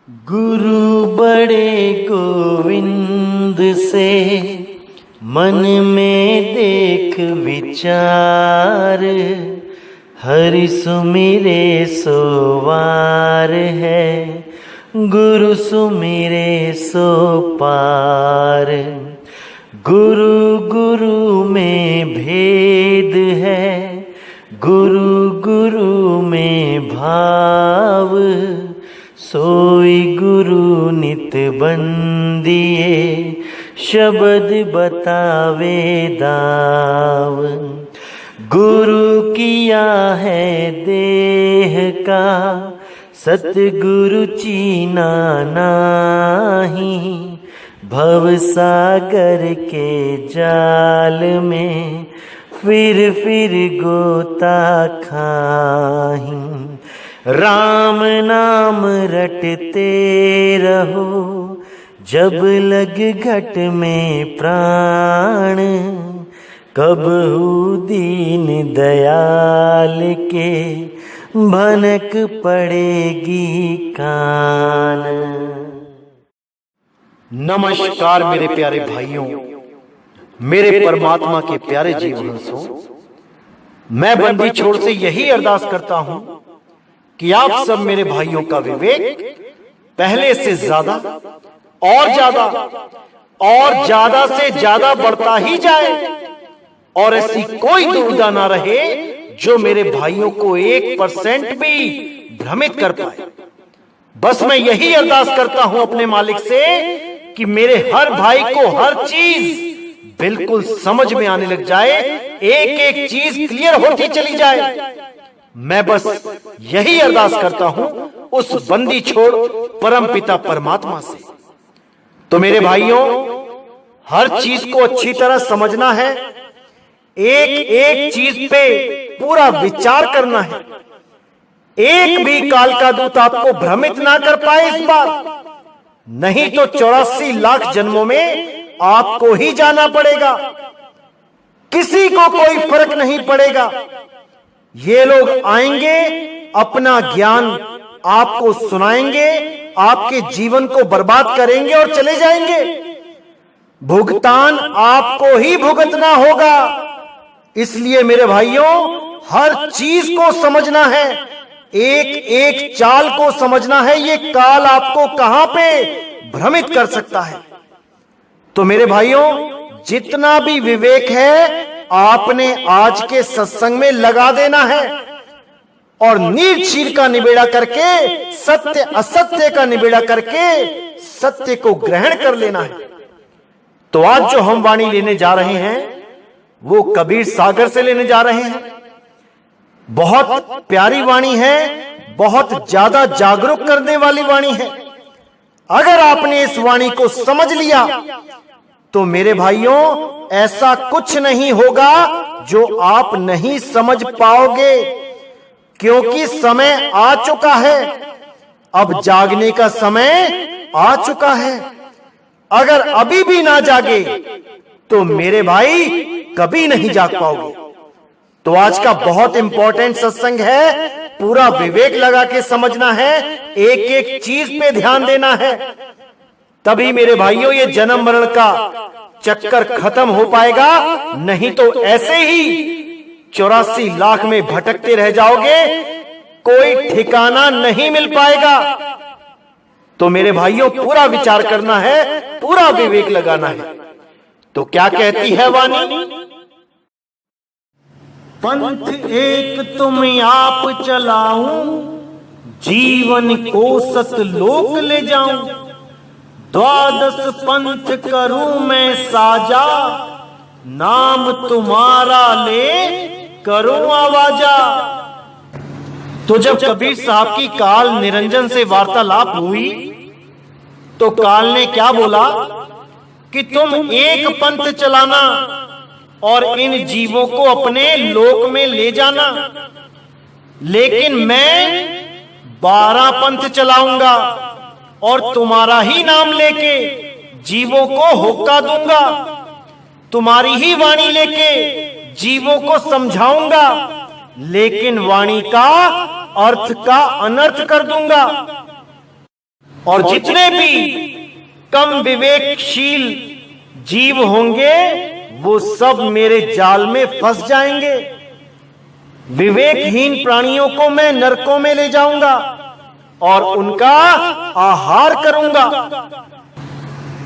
गुरु बड़े गोविंद से मन में देख विचार, हरि सुमिरे सोवार है, गुरु सुमिरे सो पार। गुरु गुरु में भेद है, गुरु गुरु में भाव, सोई गुरु नित बंदिए, शब्द बतावे दाव। गुरु किया है देह का, सतगुरु चीना नाही, भव सागर के जाल में फिर गोता खाही। राम नाम रटते रहो, जब लग घट में प्राण, कबहू दीन दयाल के भनक पड़ेगी कान। नमस्कार मेरे प्यारे भाइयों, मेरे परमात्मा के प्यारे जीवहंसों। मैं बंदी छोड़ से यही अरदास करता हूं कि आप सब मेरे भाइयों का विवेक पहले से ज्यादा और ज्यादा से ज्यादा बढ़ता ही जाए, और ऐसी कोई दुविधा ना रहे जो मेरे भाइयों को 1% भी भ्रमित कर पाए। बस मैं यही अरदास करता हूं अपने मालिक से कि मेरे हर भाई को हर चीज बिल्कुल समझ में आने लग जाए, एक एक चीज क्लियर होती चली जाए। मैं बस यही अरदास करता हूं उस बंदी छोड़ परमपिता परमात्मा से। तो मेरे भाइयों, हर चीज को अच्छी तरह समझना है, एक एक चीज पे पूरा विचार करना है। एक भी काल का दूत आपको भ्रमित ना कर पाए इस बार, नहीं तो 84 लाख जन्मों में आपको ही जाना पड़ेगा। किसी को कोई फर्क नहीं पड़ेगा। ये लोग आएंगे, अपना ज्ञान आपको सुनाएंगे, आपके जीवन को बर्बाद करेंगे और चले जाएंगे। भुगतान आपको ही भुगतना होगा। इसलिए मेरे भाइयों, हर चीज को समझना है, एक एक चाल को समझना है। ये काल आपको कहां पे भ्रमित कर सकता है। तो मेरे भाइयों, जितना भी विवेक है आपने आज के सत्संग में लगा देना है, और नीच चीर का निबेड़ा करके, सत्य असत्य का निबेड़ा करके सत्य को ग्रहण कर लेना है। तो आज जो हम वाणी लेने जा रहे हैं वो कबीर सागर से लेने जा रहे हैं। बहुत प्यारी वाणी है, बहुत ज्यादा जागरूक करने वाली वाणी है। अगर आपने इस वाणी को समझ लिया तो मेरे भाइयों, ऐसा कुछ नहीं होगा जो आप नहीं समझ पाओगे, क्योंकि समय आ चुका है। अब जागने का समय आ चुका है। अगर अभी भी ना जागे तो मेरे भाई कभी नहीं जाग पाओगे। तो आज का बहुत इंपॉर्टेंट सत्संग है, पूरा विवेक लगा के समझना है, एक एक चीज पे ध्यान देना है। तभी मेरे भाइयों ये जन्म मरण का चक्कर खत्म हो पाएगा, नहीं तो ऐसे ही 84 लाख में भटकते रह जाओगे, कोई ठिकाना नहीं मिल पाएगा। तो मेरे भाइयों, पूरा विचार करना है, पूरा विवेक लगाना है। तो क्या कहती है वाणी? पंथ एक तुम आप चलाऊं, जीवन को सतलोक ले जाऊं। 12 पंथ करूं मैं साजा, नाम तुम्हारा ले करूं आवाजा। तो जब कबीर साहब की काल निरंजन से वार्तालाप हुई तो काल ने क्या बोला कि तुम एक पंथ चलाना और इन जीवों को अपने लोक में ले जाना, लेकिन मैं 12 पंथ चलाऊंगा और तुम्हारा ही नाम लेके जीवों को होका दूंगा, तुम्हारी ही वाणी लेके जीवों को समझाऊंगा, लेकिन वाणी का अर्थ का अनर्थ कर दूंगा। और जितने भी कम विवेकशील जीव होंगे वो सब मेरे जाल में फंस जाएंगे। विवेकहीन प्राणियों को मैं नरकों में ले जाऊंगा और उनका आहार करूंगा।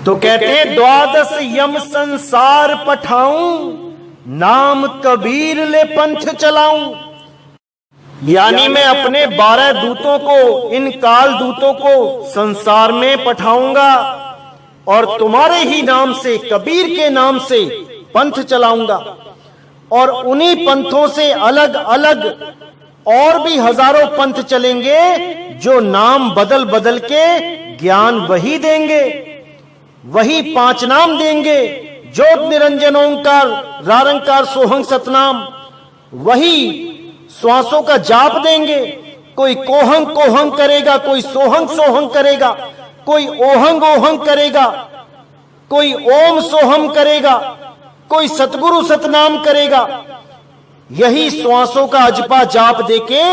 तो कहते हैं 12 यम संसार पठाऊं, नाम कबीर ले पंथ चलाऊं। यानी मैं अपने 12 दूतों को, इन काल दूतों को संसार में पठाऊंगा और तुम्हारे ही नाम से, कबीर के नाम से पंथ चलाऊंगा। और उन्हीं पंथों से अलग अलग और भी हजारों पंथ चलेंगे जो नाम बदल बदल के ज्ञान वही देंगे, वही 5 नाम देंगे, ज्योत निरंजन ओंकार रारंकार सोहंग सतनाम, वही श्वासों का जाप देंगे। कोई कोहंग कोहंग करेगा, कोई सोहंग सोहंग करेगा, कोई ओहंग ओहंग करेगा, कोई ओम सोहम करेगा, कोई सतगुरु सतनाम करेगा। यही श्वासों का अजपा जाप देके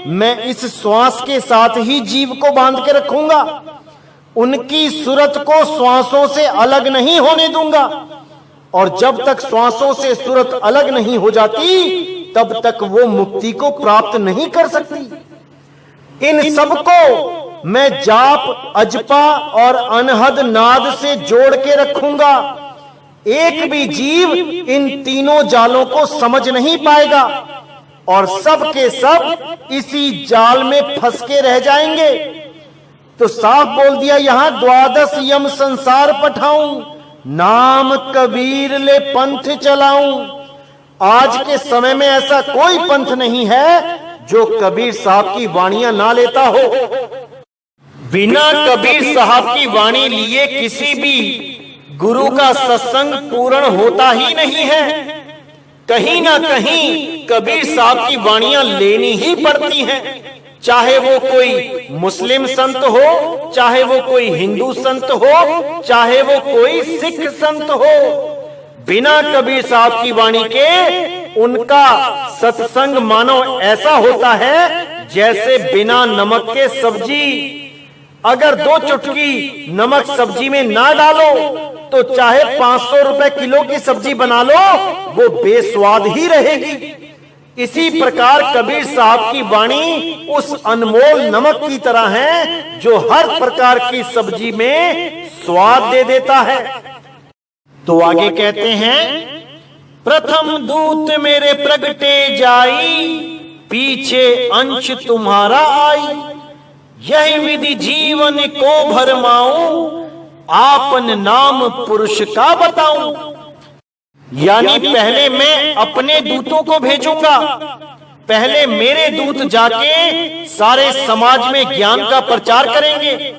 मैं इस श्वास के साथ ही जीव को बांध के रखूंगा। उनकी सूरत को श्वासों से अलग नहीं होने दूंगा। और जब तक श्वासों से सूरत अलग नहीं हो जाती तब तक वो मुक्ति को प्राप्त नहीं कर सकती। इन सबको मैं जाप, अजपा और अनहद नाद से जोड़ के रखूंगा। एक भी जीव इन तीनों जालों को समझ नहीं पाएगा और सब के सब इसी जाल में फंस के रह जाएंगे। तो साफ बोल दिया यहां 12 यम संसार पठाऊं, नाम कबीर ले पंथ चलाऊं। आज के समय में ऐसा कोई पंथ नहीं है जो कबीर साहब की वाणियां ना लेता हो। बिना कबीर साहब की वाणी लिए किसी भी गुरु का सत्संग पूर्ण होता ही नहीं है। कहीं ना कहीं कबीर साहब की वाणियां लेनी ही पड़ती हैं। चाहे वो कोई मुस्लिम संत हो, चाहे वो कोई हिंदू संत हो, चाहे वो कोई सिख संत हो, बिना कबीर साहब की वाणी के उनका सत्संग मानो ऐसा होता है जैसे बिना नमक के सब्जी। अगर 2 चुटकी नमक सब्जी में ना डालो तो चाहे 500 रुपए किलो की सब्जी बना लो, वो बेस्वाद ही रहेगी। इसी प्रकार कबीर साहब की वाणी उस अनमोल नमक की तरह है जो हर प्रकार की सब्जी में स्वाद दे देता है। तो आगे कहते हैं, प्रथम दूत मेरे प्रगटे जाई, पीछे अंश तुम्हारा आई। यही विधि जीवन को भरमाऊं, आपन नाम पुरुष का बताऊं। यानी पहले मैं अपने दूतों को भेजूंगा। पहले मेरे दूत जाके सारे समाज में ज्ञान का प्रचार करेंगे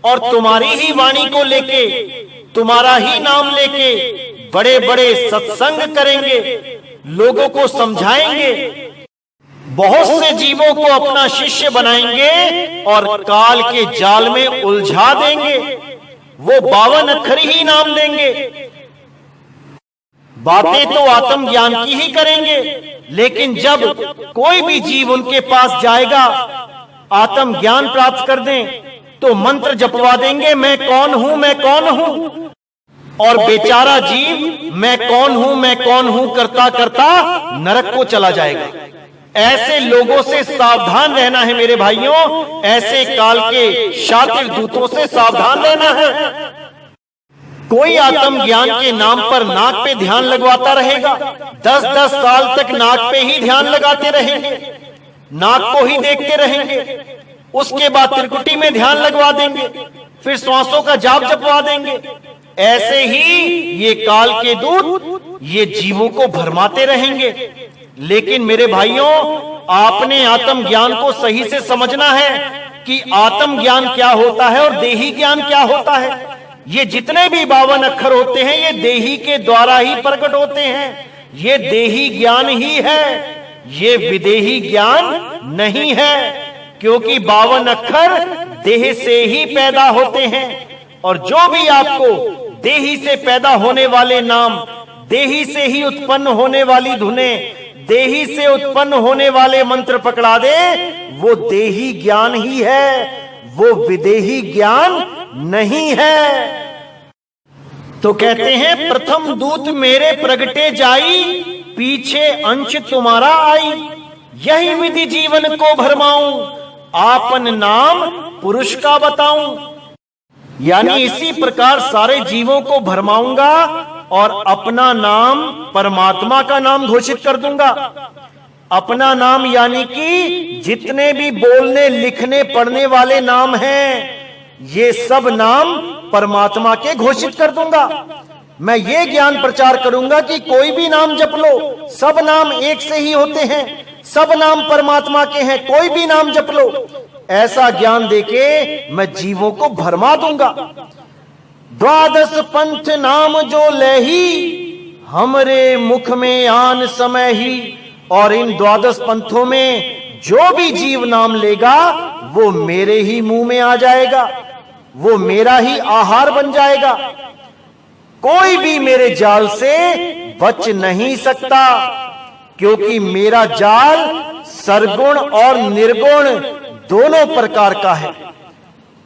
और तुम्हारी ही वाणी को लेके, तुम्हारा ही नाम लेके बड़े बड़े सत्संग करेंगे, लोगों को समझाएंगे, बहुत से जीवों को अपना शिष्य बनाएंगे और काल के जाल में उलझा देंगे। वो 52 अक्षर ही नाम लेंगे। बातें तो आत्म ज्ञान की ही करेंगे, लेकिन जब कोई भी जीव उनके पास जाएगा आत्म ज्ञान प्राप्त कर दें तो मंत्र जपवा देंगे, मैं कौन हूं, मैं कौन हूं। और बेचारा जीव मैं कौन हूं करता करता नरक को चला जाएगा। ऐसे लोगों से सावधान रहना है मेरे भाइयों। ऐसे काल के शातिर दूतों से सावधान रहना है। कोई आत्म ज्ञान के नाम पर नाक पे ध्यान लगवाता रहेगा, 10-10 साल तक नाक पे ही ध्यान लगाते रहेंगे, नाक को ही देखते रहेंगे। उसके बाद त्रिकुटी में ध्यान लगवा देंगे, फिर श्वासों का जाप जपवा देंगे। ऐसे ही ये काल के दूत ये जीवों को भरमाते रहेंगे। लेकिन मेरे भाइयों, आपने आत्म ज्ञान को सही से समझना है कि आत्म ज्ञान क्या होता है और देही ज्ञान क्या होता है। ये जितने भी 52 अक्षर होते हैं ये देही के द्वारा ही प्रकट होते हैं। ये देही ज्ञान ही है, ये विदेही ज्ञान नहीं है, क्योंकि 52 अक्षर देह से ही पैदा होते हैं। और जो भी आपको देही से पैदा होने वाले नाम, देही से ही उत्पन्न होने वाली धुनें, देही से उत्पन्न होने वाले मंत्र पकड़ा दे, वो देही ज्ञान ही है, वो विदेही ज्ञान नहीं है। तो कहते हैं प्रथम दूत मेरे प्रगटे जाई, पीछे अंश तुम्हारा आई। यही विधि जीवन को भरमाऊं, आपन नाम पुरुष का बताऊं। यानी इसी प्रकार सारे जीवों को भरमाऊंगा और अपना नाम परमात्मा का नाम घोषित कर दूंगा। अपना नाम यानी कि जितने भी बोलने लिखने पढ़ने वाले नाम हैं, ये सब नाम परमात्मा के घोषित कर दूंगा। मैं ये ज्ञान प्रचार करूंगा कि कोई भी नाम जप लो, सब नाम एक से ही होते हैं, सब नाम परमात्मा के हैं, कोई भी नाम जप लो। ऐसा ज्ञान देके मैं जीवों को भरमा दूंगा। द्वादश पंथ नाम जो लही, हमरे मुख में आन समय ही। और इन द्वादश पंथों में जो भी जीव नाम लेगा वो मेरे ही मुंह में आ जाएगा, वो मेरा ही आहार बन जाएगा। कोई भी मेरे जाल से बच नहीं सकता, क्योंकि मेरा जाल सरगुण और निर्गुण दोनों प्रकार का है।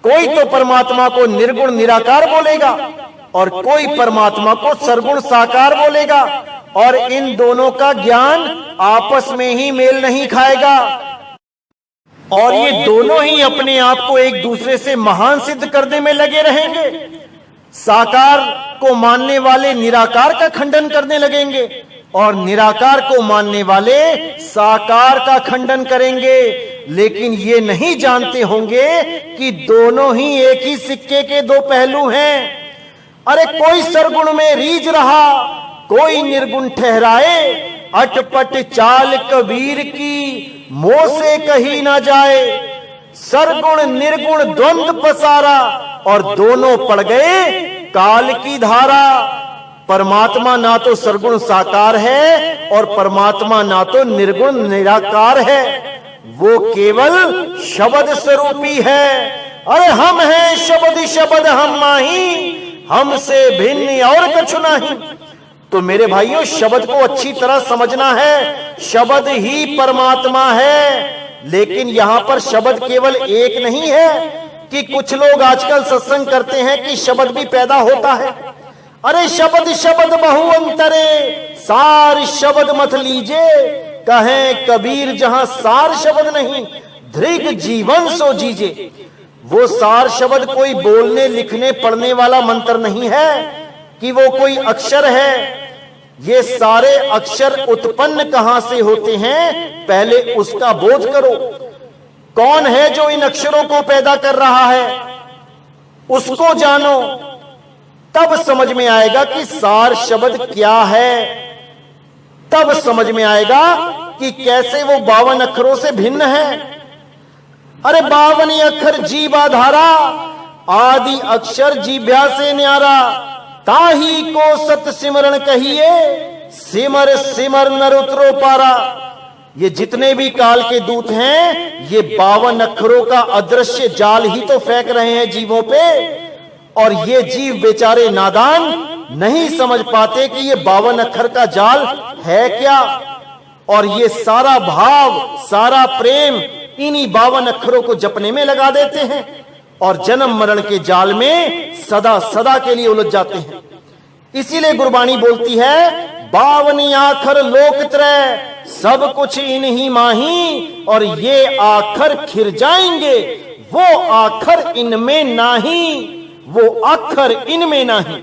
कोई तो परमात्मा को निर्गुण निराकार बोलेगा और कोई परमात्मा को सरगुण साकार बोलेगा, और इन दोनों का ज्ञान आपस में ही मेल नहीं खाएगा। और ये दोनों ही अपने आप को एक दूसरे से महान सिद्ध करने में लगे रहेंगे। साकार को मानने वाले निराकार का खंडन करने लगेंगे और निराकार को मानने वाले साकार का खंडन करेंगे। लेकिन ये नहीं जानते होंगे कि दोनों ही एक ही सिक्के के दो पहलू हैं। अरे कोई सरगुण में रीझ रहा, कोई निर्गुण ठहराए, अटपट चाल कबीर की मोह से कही ना जाए। सरगुण निर्गुण द्वंद्व पसारा और दोनों पड़ गए काल की धारा। परमात्मा ना तो सरगुण साकार है और परमात्मा ना तो निर्गुण निराकार है, वो केवल शब्द स्वरूपी है। अरे हम हैं शब्द शब्द हम माही, हमसे भिन्न और कछु नहीं। तो मेरे भाइयों, शब्द को अच्छी तरह समझना है। शब्द ही परमात्मा है। लेकिन यहां पर शब्द केवल एक नहीं है कि कुछ लोग आजकल सत्संग करते हैं कि शब्द भी पैदा होता है। अरे शब्द शब्द बहु अंतरे, सार शब्द मत लीजे। कहे कबीर जहां सार शब्द नहीं, दृग जीवन सो जीजे। वो सार शब्द कोई बोलने लिखने पढ़ने वाला मंत्र नहीं है कि वो कोई अक्षर है। ये सारे अक्षर उत्पन्न कहां से होते हैं, पहले उसका बोध करो। कौन है जो इन अक्षरों को पैदा कर रहा है, उसको जानो, तब समझ में आएगा कि सार शब्द क्या है। तब समझ में आएगा कि कैसे वो 52 अक्षरों से भिन्न है। अरे 52 अक्षर जीवाधारा, आदि अक्षर जीभ्या से न्यारा। ताही को सत सिमरण कहिए, सिमर सिमर नर उतरो पारा। ये जितने भी काल के दूत हैं, ये 52 अक्षरों का अदृश्य जाल ही तो फेंक रहे हैं जीवों पे। और ये जीव बेचारे नादान नहीं समझ पाते कि ये 52 अक्षर का जाल है क्या। और ये सारा भाव, सारा प्रेम इन्हीं 52 अक्षरों को जपने में लगा देते हैं और जन्म मरण के जाल में सदा सदा के लिए उलझ जाते हैं। इसीलिए गुरबाणी बोलती है, 52 आखर लोक त्रय, सब कुछ इन्हीं माही। और ये आखर खिर जाएंगे, वो आखर इनमें नाही, वो अक्षर इनमें नहीं।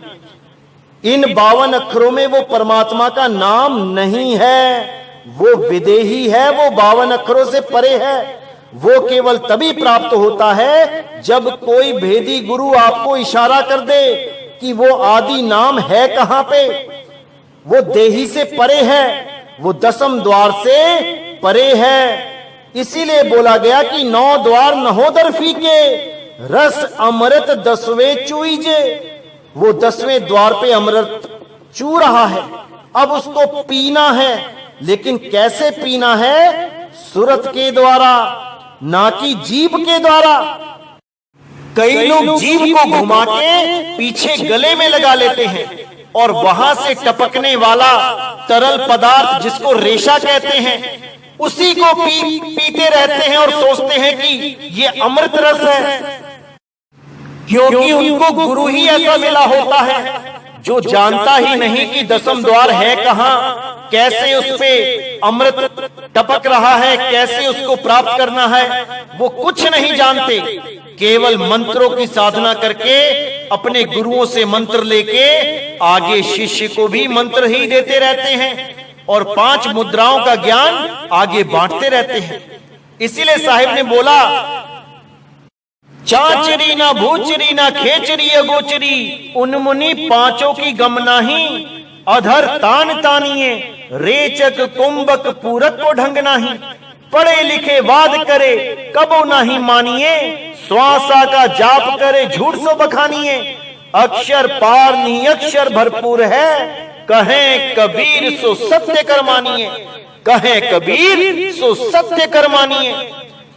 इन 52 अक्षरों में वो परमात्मा का नाम नहीं है, वो विदेही है, वो 52 अक्षरों से परे है। वो केवल तभी प्राप्त होता है जब कोई भेदी गुरु आपको इशारा कर दे कि वो आदि नाम है कहां पे। वो देही से परे है, वो 10वें द्वार से परे है। इसीलिए बोला गया कि 9 द्वार नहोदर फीके, रस अमृत 10वें चूइजे। वो 10वें द्वार पे अमृत चू रहा है, अब उसको पीना है। लेकिन कैसे पीना है? सुरत के द्वारा, ना कि जीभ के द्वारा। कई लोग जीभ को घुमा के पीछे गले में लगा लेते हैं और वहां से टपकने वाला तरल पदार्थ जिसको रेशा कहते हैं, उसी को पीते रहते हैं और सोचते हैं कि ये अमृत रस है, क्योंकि उनको गुरु ही ऐसा मिला होता है जो जानता ही नहीं कि दसम द्वार है कहां, कैसे उस पे अमृत टपक रहा है, कैसे उसको प्राप्त करना है, वो कुछ नहीं जानते। केवल मंत्रों की साधना करके अपने गुरुओं से मंत्र लेके आगे शिष्य को भी मंत्र ही देते रहते हैं और 5 मुद्राओं का ज्ञान आगे बांटते रहते हैं। इसीलिए साहिब ने बोला, चाचरी ना भूचरी ना खेचरी अगोचरी, उन मुनि 5 की गम नाही, अधर तान तानिए, रेचक कुंभक पूरक को ढंग नाही, पढ़े लिखे वाद करे कबो नहीं मानिए, श्वासा का जाप करे झूठ सो बखानिए, अक्षर पार नी अक्षर भरपूर है, कहें कबीर सो सत्य कर मानिए, कहें कबीर सो सत्य कर मानिए।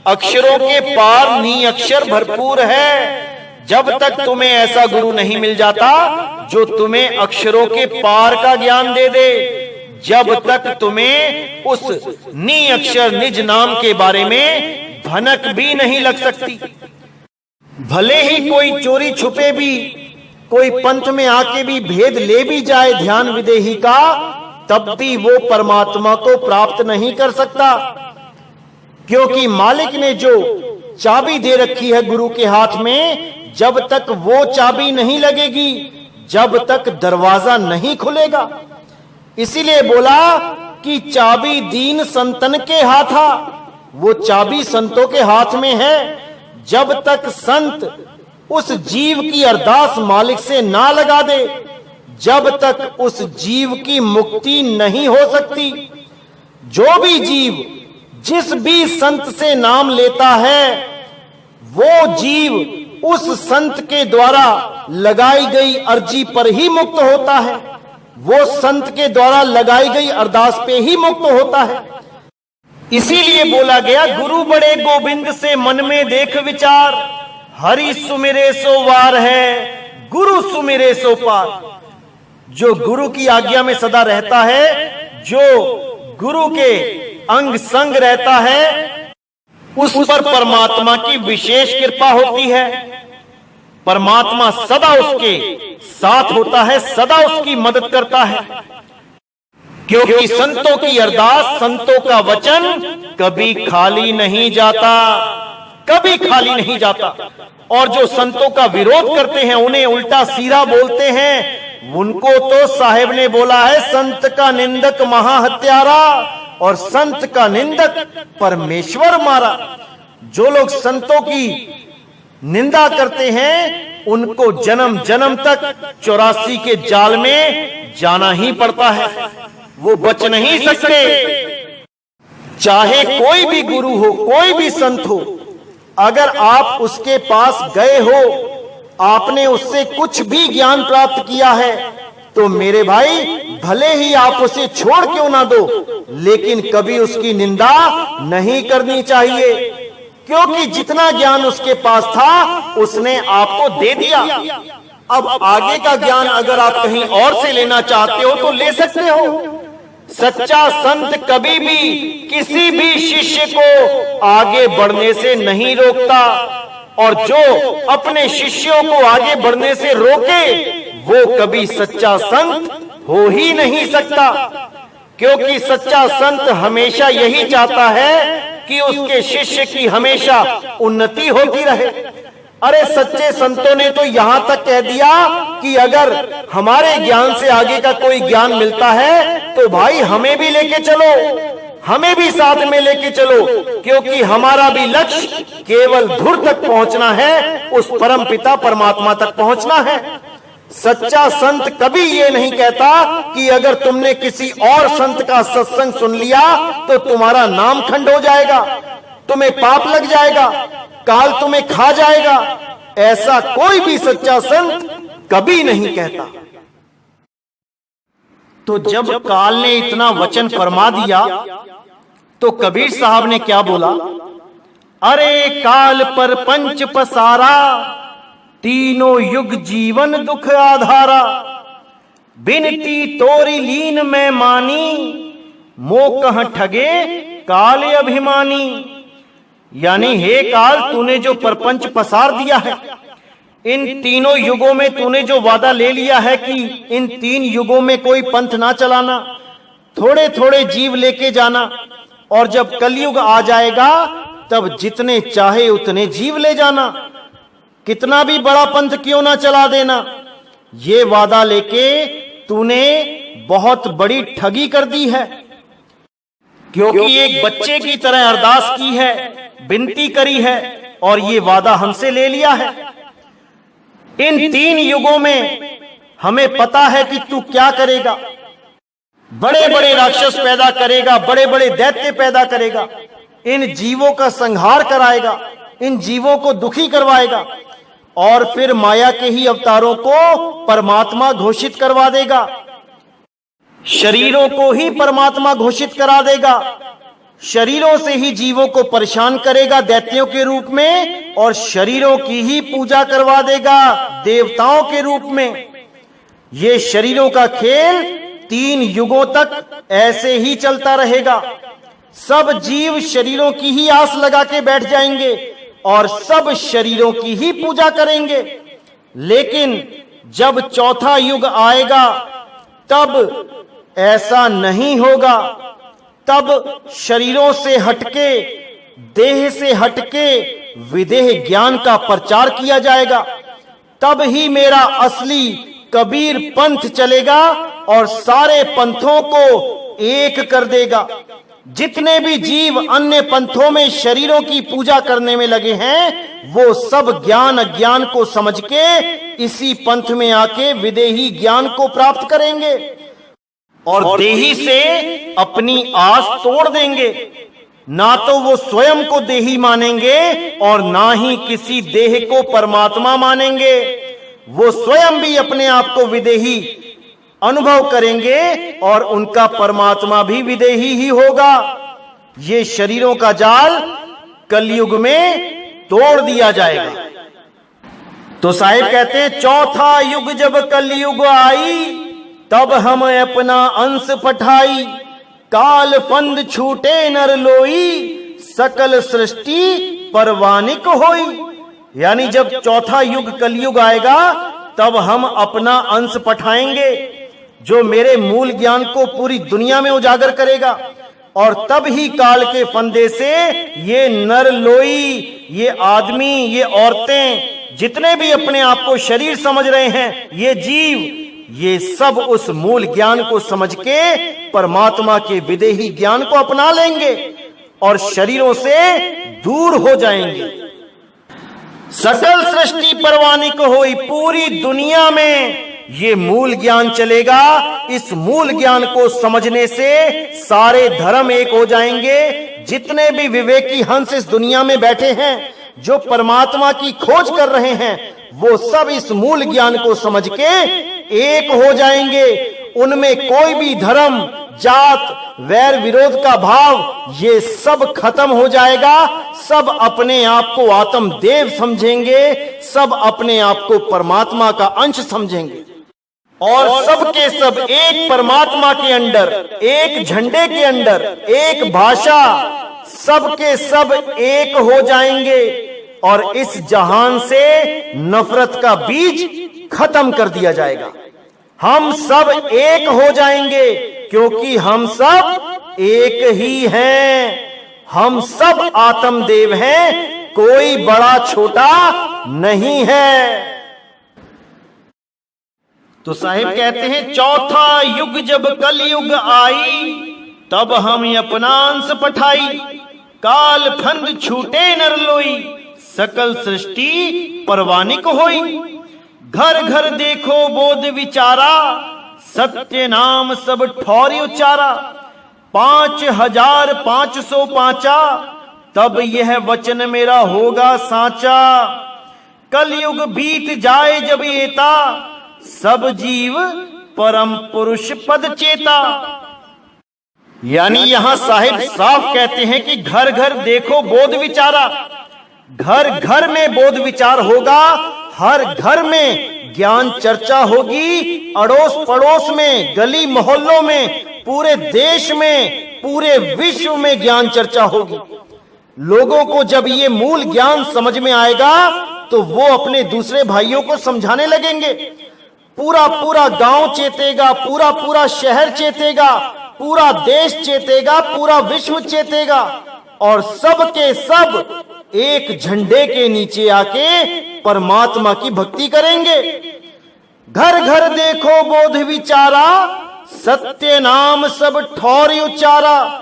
अक्षरों के पार नी अक्षर भरपूर है। जब तक तुम्हें ऐसा गुरु नहीं मिल जाता जो तुम्हें अक्षरों के पार का ज्ञान दे दे, जब तक तुम्हें उस नी अक्षर निज नाम के बारे में भनक भी नहीं लग सकती। भले ही कोई चोरी छुपे भी, कोई पंथ में आके भी भेद ले भी जाए ध्यान विदेही का, तब भी वो परमात्मा को प्राप्त नहीं कर सकता, क्योंकि मालिक ने जो चाबी दे रखी है गुरु के हाथ में, जब तक वो चाबी नहीं लगेगी, जब तक दरवाजा नहीं खुलेगा। इसीलिए बोला कि चाबी दीन संतन के हाथा, वो चाबी संतों के हाथ में है। जब तक संत उस जीव की अरदास मालिक से ना लगा दे, जब तक उस जीव की मुक्ति नहीं हो सकती। जो भी जीव जिस भी संत से नाम लेता है, वो जीव उस संत के द्वारा लगाई गई अर्जी पर ही मुक्त होता है, वो संत के द्वारा लगाई गई अरदास पे ही मुक्त होता है। इसीलिए बोला गया, गुरु बड़े गोविंद से मन में देख विचार, हरि सुमिरे सो वार है, गुरु सुमिरे सो पार। जो गुरु की आज्ञा में सदा रहता है, जो गुरु के अंग संग रहता है, उस पर परमात्मा की विशेष कृपा होती है। परमात्मा सदा उसके साथ होता है, सदा उसकी मदद करता है, क्योंकि संतों की अरदास, संतों का वचन कभी खाली नहीं जाता, कभी खाली नहीं जाता। और जो संतों का विरोध करते हैं, उन्हें उल्टा सीधा बोलते हैं, उनको तो साहिब ने बोला है, संत का निंदक महाहत्यारा और संत का निंदक परमेश्वर मारा। जो लोग संतों की निंदा करते हैं, उनको जन्म जन्म तक 84 के जाल में जाना ही पड़ता है, वो बच नहीं सकते। चाहे कोई भी गुरु हो, कोई भी संत हो, अगर आप उसके पास गए हो, आपने उससे कुछ भी ज्ञान प्राप्त किया है, तो मेरे भाई भले ही आप उसे छोड़ क्यों ना दो, लेकिन कभी उसकी निंदा नहीं करनी चाहिए, क्योंकि जितना ज्ञान उसके पास था उसने आपको दे दिया। अब आगे का ज्ञान अगर आप कहीं और से लेना चाहते हो तो ले सकते हो। सच्चा संत कभी भी किसी भी शिष्य को आगे बढ़ने से नहीं रोकता, और जो अपने शिष्यों को आगे बढ़ने से रोके, वो कभी सच्चा संत हो ही नहीं सकता। क्योंकि सच्चा संत हमेशा यही चाहता है कि उसके शिष्य की हमेशा उन्नति होती रहे। अरे सच्चे संतों ने तो यहां तक कह दिया कि अगर हमारे ज्ञान से आगे का कोई ज्ञान मिलता है तो भाई हमें भी लेके चलो, हमें भी साथ में लेके चलो, क्योंकि हमारा भी लक्ष्य केवल धुर तक पहुंचना है, उस परम पिता परमात्मा तक पहुंचना है। सच्चा संत कभी ये नहीं कहता कि अगर तुमने किसी और संत का सत्संग सुन लिया तो तुम्हारा नाम खंड हो जाएगा, तुम्हें पाप लग जाएगा, काल तुम्हें खा जाएगा। ऐसा कोई भी सच्चा संत कभी नहीं कहता। तो जब काल ने इतना वचन फरमा दिया तो कबीर साहब ने क्या बोला? अरे काल पर पंच पसारा, तीनों युग जीवन दुख आधारा, बिनती तोरी लीन में मानी, मोह कह ठगे काल अभिमानी, यानी हे काल, तूने जो परपंच पसार दिया है, इन तीनों युगों में तूने जो वादा ले लिया है कि इन 3 युगों में कोई पंथ ना चलाना, थोड़े थोड़े जीव लेके जाना, और जब कलयुग आ जाएगा तब जितने चाहे उतने जीव ले जाना, कितना भी बड़ा पंथ क्यों ना चला देना। ये वादा लेके तूने बहुत बड़ी ठगी कर दी है, क्योंकि एक बच्चे की तरह अरदास की है, विनती करी है, और ये वादा हमसे ले लिया है। इन 3 युगों में हमें पता है कि तू क्या करेगा। बड़े बड़े राक्षस पैदा करेगा, बड़े बड़े दैत्य पैदा करेगा, इन जीवों का संहार कराएगा, इन जीवों को दुखी करवाएगा, और फिर माया के ही अवतारों को परमात्मा घोषित करवा देगा, शरीरों को ही परमात्मा घोषित करा देगा, शरीरों से ही जीवों को परेशान करेगा दैत्यों के रूप में, और शरीरों की ही पूजा करवा देगा देवताओं के रूप में। ये शरीरों का खेल 3 युगों तक ऐसे ही चलता रहेगा। सब जीव शरीरों की ही आस लगा के बैठ जाएंगे और सब शरीरों की ही पूजा करेंगे। लेकिन जब चौथा युग आएगा तब ऐसा नहीं होगा। तब शरीरों से हटके, देह से हटके विदेह ज्ञान का प्रचार किया जाएगा। तब ही मेरा असली कबीर पंथ चलेगा और सारे पंथों को एक कर देगा। जितने भी जीव अन्य पंथों में शरीरों की पूजा करने में लगे हैं, वो सब ज्ञान अज्ञान को समझ के इसी पंथ में आके विदेही ज्ञान को प्राप्त करेंगे और देही से अपनी आस तोड़ देंगे। ना तो वो स्वयं को देही मानेंगे और ना ही किसी देह को परमात्मा मानेंगे। वो स्वयं भी अपने आप को विदेही अनुभव करेंगे और उनका परमात्मा भी विदेही ही होगा। ये शरीरों का जाल कलयुग में तोड़ दिया जाएगा। तो साहिब कहते हैं, चौथा युग जब कलयुग आई, तब हम अपना अंश पठाई। काल फंद छूटे नर लोई, सकल सृष्टि परवानिक होई। यानी जब चौथा युग कलयुग आएगा तब हम अपना अंश पठाएंगे, जो मेरे मूल ज्ञान को पूरी दुनिया में उजागर करेगा। और तब ही काल के फंदे से ये नर लोई, ये आदमी, ये औरतें, जितने भी अपने आप को शरीर समझ रहे हैं, ये जीव, ये सब उस मूल ज्ञान को समझ के परमात्मा के विदेही ज्ञान को अपना लेंगे और शरीरों से दूर हो जाएंगे। सकल सृष्टि परवानिक होई। पूरी दुनिया में ये मूल ज्ञान चलेगा। इस मूल ज्ञान को समझने से सारे धर्म एक हो जाएंगे। जितने भी विवेकी हंस इस दुनिया में बैठे हैं, जो परमात्मा की खोज कर रहे हैं, वो सब इस मूल ज्ञान को समझ के एक हो जाएंगे। उनमें कोई भी धर्म, जात, वैर विरोध का भाव, ये सब खत्म हो जाएगा। सब अपने आप को आत्मदेव समझेंगे, सब अपने आप को परमात्मा का अंश समझेंगे और सब के सब एक परमात्मा के अंडर, एक झंडे के अंडर, एक भाषा, सब के सब एक हो जाएंगे और इस जहान से नफरत का बीज खत्म कर दिया जाएगा। हम सब एक हो जाएंगे क्योंकि हम सब एक ही हैं। हम सब आत्मदेव हैं, कोई बड़ा छोटा नहीं है। तो साहिब कहते हैं, चौथा युग जब कलयुग आई, तब हम अपना अंश पठाई। काल फंद छूटे नर लोई, सकल सृष्टि परवानिक होई। घर घर देखो बोध विचारा, सत्य नाम सब ठौरी उचारा। 5505 तब यह वचन मेरा होगा साचा। कलयुग बीत जाए जब एता, सब जीव परम पुरुष पद चेता। यानी यहां साहिब साफ कहते हैं कि घर घर देखो बोध विचारा। घर घर में बोध विचार होगा, हर घर में ज्ञान चर्चा होगी, अड़ोस पड़ोस में, गली मोहल्लों में, पूरे देश में पूरे विश्व में ज्ञान चर्चा होगी। लोगों को जब ये मूल ज्ञान समझ में आएगा तो वो अपने दूसरे भाइयों को समझाने लगेंगे। पूरा पूरा गांव चेतेगा, पूरा पूरा शहर चेतेगा, पूरा देश चेतेगा, पूरा विश्व चेतेगा और सब के सब एक झंडे के नीचे आके परमात्मा की भक्ति करेंगे। घर घर देखो बोध विचारा, सत्य नाम सब ठौर उच्चारा।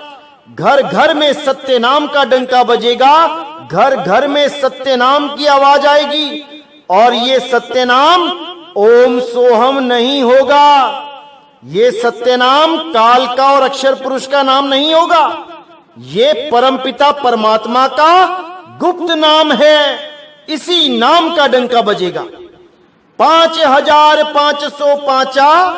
घर घर में सत्य नाम का डंका बजेगा, घर घर में सत्य नाम की आवाज आएगी और ये सत्य नाम ओम सोहम नहीं होगा। ये सत्य नाम काल का और अक्षर पुरुष का नाम नहीं होगा। ये परमपिता परमात्मा का गुप्त नाम है। इसी नाम का डंका बजेगा। 5505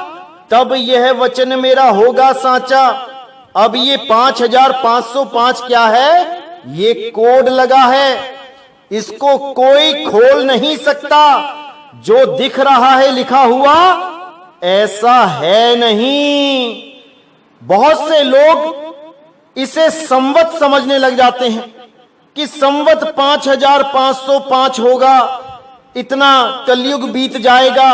तब यह वचन मेरा होगा साचा। अब ये 5505 क्या है? ये कोड लगा है, इसको कोई खोल नहीं सकता। जो दिख रहा है लिखा हुआ ऐसा है नहीं। बहुत से लोग इसे संवत समझने लग जाते हैं कि संवत 5505 होगा, इतना कलयुग बीत जाएगा।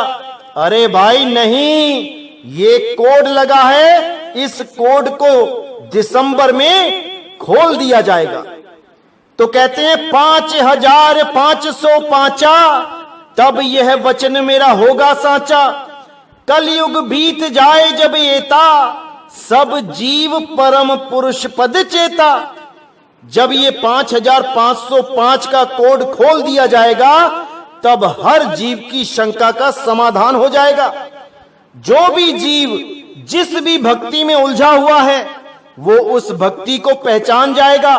अरे भाई नहीं, ये कोड लगा है, इस कोड को दिसंबर में खोल दिया जाएगा। तो कहते हैं 5505 तब यह वचन मेरा होगा साचा। कलयुग बीत जाए जब एता, सब जीव परम पुरुष पद चेता। जब ये 5505 का कोड खोल दिया जाएगा तब हर जीव की शंका का समाधान हो जाएगा। जो भी जीव जिस भी भक्ति में उलझा हुआ है वो उस भक्ति को पहचान जाएगा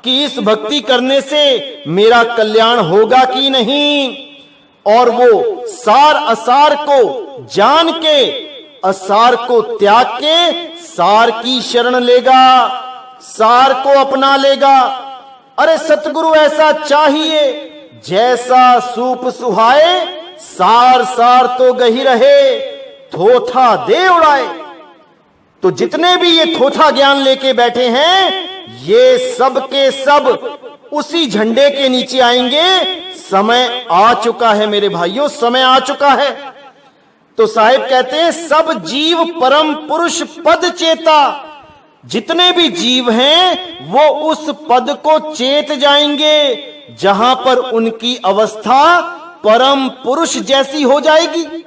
कि इस भक्ति करने से मेरा कल्याण होगा कि नहीं, और वो सार असार को जान के असार को त्याग के सार की शरण लेगा, सार को अपना लेगा। अरे सतगुरु ऐसा चाहिए जैसा सूप सुहाए, सार सार तो गही रहे, थोथा दे उड़ाए। तो जितने भी ये थोथा ज्ञान लेके बैठे हैं ये सब के सब उसी झंडे के नीचे आएंगे। समय आ चुका है मेरे भाइयों, समय आ चुका है। तो साहिब कहते हैं सब जीव परम पुरुष पद चेता। जितने भी जीव हैं वो उस पद को चेत जाएंगे जहां पर उनकी अवस्था परम पुरुष जैसी हो जाएगी।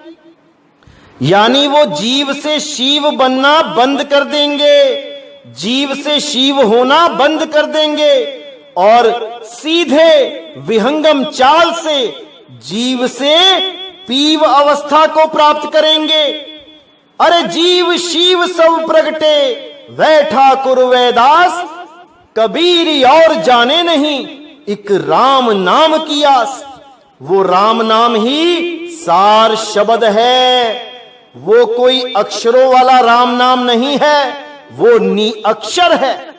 यानी वो जीव से शिव बनना बंद कर देंगे, जीव से शिव होना बंद कर देंगे और सीधे विहंगम चाल से जीव से पीव अवस्था को प्राप्त करेंगे। अरे जीव शिव सब प्रगटे, वै ठाकुर वैदास, कबीर और जाने नहीं, एक राम नाम की आस। वो राम नाम ही सार शब्द है, वो कोई अक्षरों वाला राम नाम नहीं है, वो नी अक्षर है,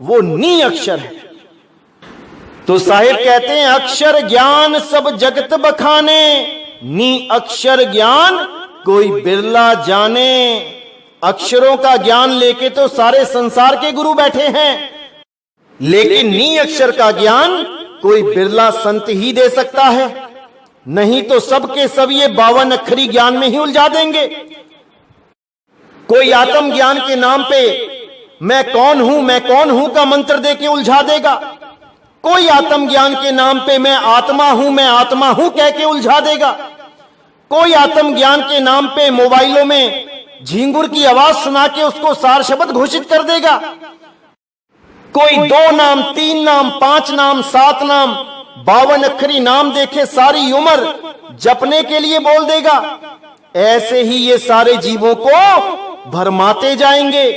वो नी अक्षर है। तो साहिब कहते हैं अक्षर ज्ञान सब जगत बखाने, नी अक्षर ज्ञान कोई बिरला जाने। अक्षरों का ज्ञान लेके तो सारे संसार के गुरु बैठे हैं, लेकिन नी अक्षर का ज्ञान कोई बिरला संत ही दे सकता है, नहीं तो सबके सब ये 52 अक्षरी ज्ञान में ही उलझा देंगे। कोई आत्म ज्ञान के नाम पे मैं कौन हूं का मंत्र देके उलझा देगा। कोई आत्म ज्ञान के नाम पे मैं आत्मा हूं कह के उलझा देगा। कोई आत्म ज्ञान के नाम पे मोबाइलों में झिंगुर की आवाज सुना के उसको सार शब्द घोषित कर देगा। कोई 2 नाम 3 नाम 5 नाम 7 नाम 52 अक्षरी नाम देखे सारी उम्र जपने के लिए बोल देगा। ऐसे ही ये सारे जीवों को भरमाते जाएंगे।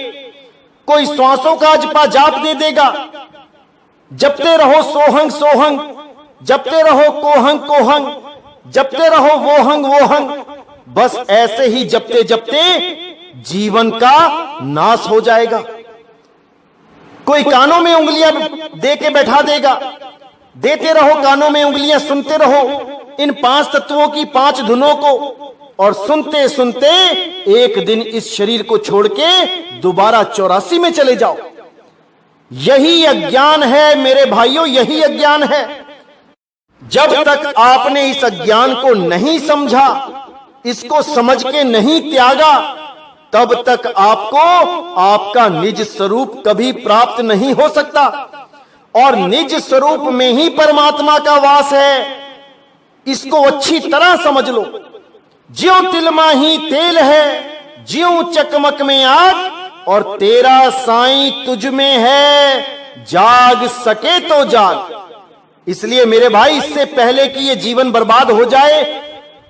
कोई श्वासों का जपा जाप दे देगा, जपते रहो सोहंग सोहंग, जपते रहो कोहंग कोहंग, जपते रहो वोहंग वोहंग। बस ऐसे ही जपते जपते जीवन का नाश हो जाएगा। कोई कानों में उंगलियां दे के बैठा देगा, देते रहो कानों में उंगलियां, सुनते रहो इन 5 तत्वों की 5 धुनों को और सुनते सुनते एक दिन इस शरीर को छोड़ के दोबारा 84 में चले जाओ। यही अज्ञान है मेरे भाइयों, यही अज्ञान है। जब तक आपने इस अज्ञान को नहीं समझा, इसको समझ के नहीं त्यागा, तब तक आपको आपका निज स्वरूप कभी प्राप्त नहीं हो सकता। और निज स्वरूप में ही परमात्मा का वास है, इसको अच्छी तरह समझ लो। ज्यों तिलमा ही तेल है, ज्यों चकमक में आग, और तेरा साईं तुझ में है, जाग सके तो जाग। इसलिए मेरे भाई, इससे पहले कि ये जीवन बर्बाद हो जाए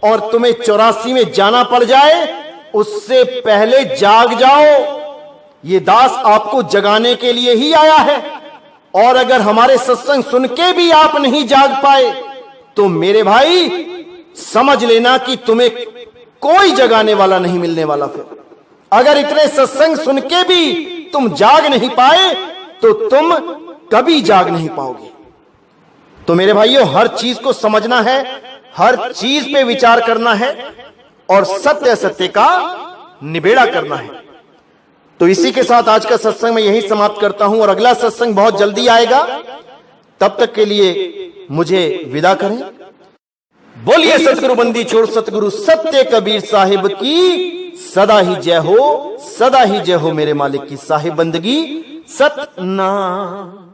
और तुम्हें 84 में जाना पड़ जाए, उससे पहले जाग जाओ। ये दास आपको जगाने के लिए ही आया है। और अगर हमारे सत्संग सुन के भी आप नहीं जाग पाए, तो मेरे भाई समझ लेना कि तुम्हें कोई जगाने वाला नहीं मिलने वाला। फिर अगर इतने सत्संग सुन के भी तुम जाग नहीं पाए, तो तुम कभी जाग नहीं पाओगे। तो मेरे भाइयों, हर चीज को समझना है, हर चीज पे विचार करना है और सत्य असत्य का निबेड़ा करना है। तो इसी के साथ आज का सत्संग मैं यही समाप्त करता हूं और अगला सत्संग बहुत जल्दी आएगा। तब तक के लिए मुझे विदा करें। बोलिए सतगुरु बंदी छोड़ सतगुरु सत्य कबीर साहिब की सदा ही जय हो, सदा ही जय हो। मेरे मालिक की साहिब बंदगी सतनाम।